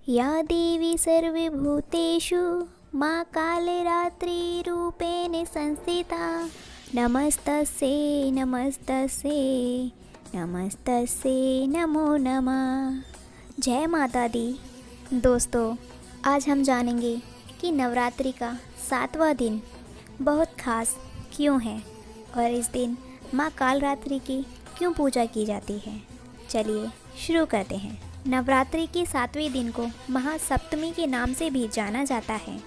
या देवी सर्वभूतेषु माँ कालरात्रिरूपेण संस्थिता नमस्तस्यै नमस्तस्यै नमस्तस्यै नमो नमः। जय माता दी। दोस्तों, आज हम जानेंगे कि नवरात्रि का 7वां दिन बहुत खास क्यों है और इस दिन माँ कालरात्रि की क्यों पूजा की जाती है। चलिए शुरू करते हैं। नवरात्रि के 7वें दिन को महासप्तमी के नाम से भी जाना जाता है।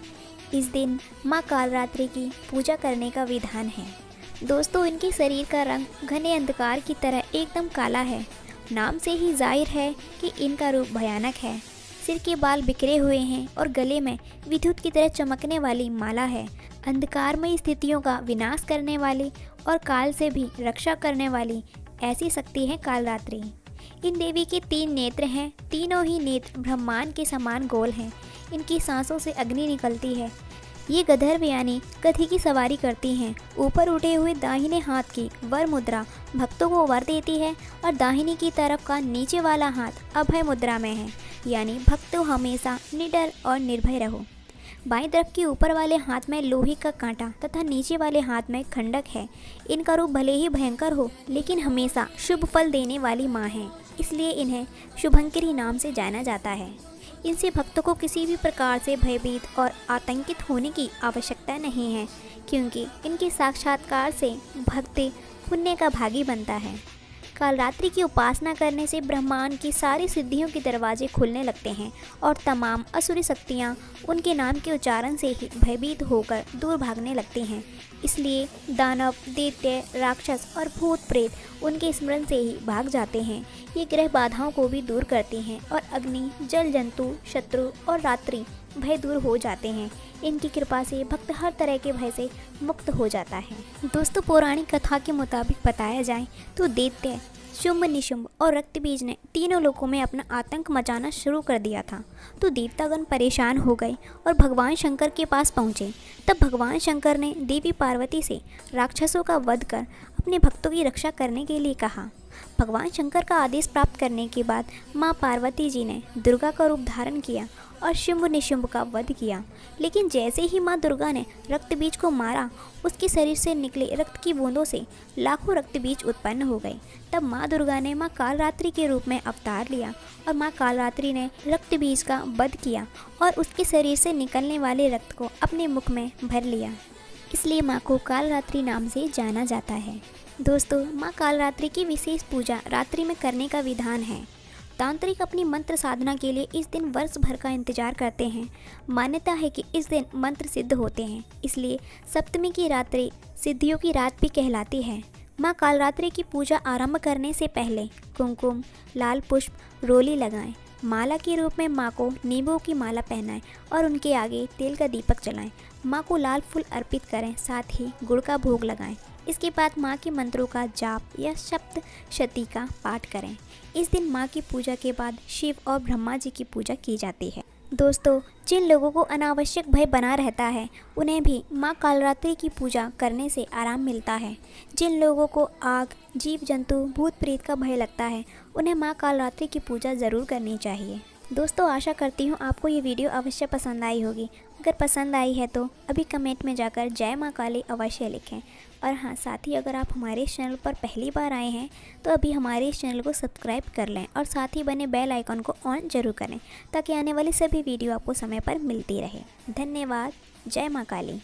इस दिन माँ कालरात्रि की पूजा करने का विधान है। दोस्तों, इनके शरीर का रंग घने अंधकार की तरह एकदम काला है। नाम से ही जाहिर है कि इनका रूप भयानक है। सिर के बाल बिखरे हुए हैं और गले में विद्युत की तरह चमकने वाली माला है। अंधकारमयी स्थितियों का विनाश करने वाली और काल से भी रक्षा करने वाली ऐसी शक्ति है कालरात्रि। इन देवी के 3 नेत्र हैं। तीनों ही नेत्र ब्रह्मांड के समान गोल हैं। इनकी सांसों से अग्नि निकलती है। ये गधर्व यानी गधी की सवारी करती हैं। ऊपर उठे हुए दाहिने हाथ की वर मुद्रा भक्तों को वर देती है और दाहिनी की तरफ का नीचे वाला हाथ अभय मुद्रा में है, यानी भक्तों हमेशा निडर और निर्भय रहो। बाईं तरफ के ऊपर वाले हाथ में लोहे का कांटा तथा नीचे वाले हाथ में खंडक है। इनका रूप भले ही भयंकर हो, लेकिन हमेशा शुभ फल देने वाली माँ है, इसलिए इन्हें शुभंकरी नाम से जाना जाता है। इनसे भक्तों को किसी भी प्रकार से भयभीत और आतंकित होने की आवश्यकता नहीं है, क्योंकि इनके साक्षात्कार से भक्त पुण्य का भागी बनता है। कालरात्रि की उपासना करने से ब्रह्मांड की सारी सिद्धियों के दरवाजे खुलने लगते हैं और तमाम असुरी शक्तियाँ उनके नाम के उच्चारण से ही भयभीत होकर दूर भागने लगती हैं। इसलिए दानव, दैत्य, राक्षस और भूत प्रेत उनके स्मरण से ही भाग जाते हैं। ये ग्रह बाधाओं को भी दूर करती हैं और अग्नि, जल जंतु, शत्रु और रात्रि भय दूर हो जाते हैं। इनकी कृपा से भक्त हर तरह के भय से मुक्त हो जाता है। दोस्तों, पौराणिक कथा के मुताबिक बताया जाए तो दैत्य, शुंभ निशुंभ और रक्तबीज ने तीनों लोकों में अपना आतंक मचाना शुरू कर दिया था। तो देवतागण परेशान हो गए और भगवान शंकर के पास पहुँचे। तब भगवान शंकर ने देवी पार्वती से राक्षसों का वध कर अपने भक्तों की रक्षा करने के लिए कहा। भगवान शंकर का आदेश प्राप्त करने के बाद माँ पार्वती जी ने दुर्गा का रूप धारण किया और शुंभ निशुंभ का वध किया। लेकिन जैसे ही माँ दुर्गा ने रक्तबीज को मारा, उसके शरीर से निकले रक्त की बूंदों से लाखों रक्तबीज उत्पन्न हो गए। तब माँ दुर्गा ने माँ कालरात्रि के रूप में अवतार लिया और माँ कालरात्रि ने रक्तबीज का वध किया और उसके शरीर से निकलने वाले रक्त को अपने मुख में भर लिया। इसलिए माँ को कालरात्रि नाम से जाना जाता है। दोस्तों, माँ कालरात्रि की विशेष पूजा रात्रि में करने का विधान है। तांत्रिक अपनी मंत्र साधना के लिए इस दिन वर्ष भर का इंतजार करते हैं। मान्यता है कि इस दिन मंत्र सिद्ध होते हैं, इसलिए सप्तमी की रात्रि सिद्धियों की रात भी कहलाती है। माँ कालरात्रि की पूजा आरंभ करने से पहले कुमकुम, लाल पुष्प, रोली लगाएं। माला के रूप में माँ को नींबू की माला पहनाएं और उनके आगे तेल का दीपक जलाएं। माँ को लाल फूल अर्पित करें, साथ ही गुड़ का भोग लगाएं। इसके बाद माँ के मंत्रों का जाप या सप्तशती का पाठ करें। इस दिन माँ की पूजा के बाद शिव और ब्रह्मा जी की पूजा की जाती है। दोस्तों, जिन लोगों को अनावश्यक भय बना रहता है, उन्हें भी माँ कालरात्रि की पूजा करने से आराम मिलता है। जिन लोगों को आग, जीव जंतु, भूत प्रेत का भय लगता है, उन्हें माँ कालरात्रि की पूजा ज़रूर करनी चाहिए। दोस्तों, आशा करती हूँ आपको ये वीडियो अवश्य पसंद आई होगी। अगर पसंद आई है तो अभी कमेंट में जाकर जय माँ काली अवश्य लिखें। और हाँ, साथ ही अगर आप हमारे इस चैनल पर पहली बार आए हैं तो अभी हमारे इस चैनल को सब्सक्राइब कर लें और साथ ही बने बेल आइकन को ऑन जरूर करें, ताकि आने वाली सभी वीडियो आपको समय पर मिलती रहे। धन्यवाद। जय माँ काली।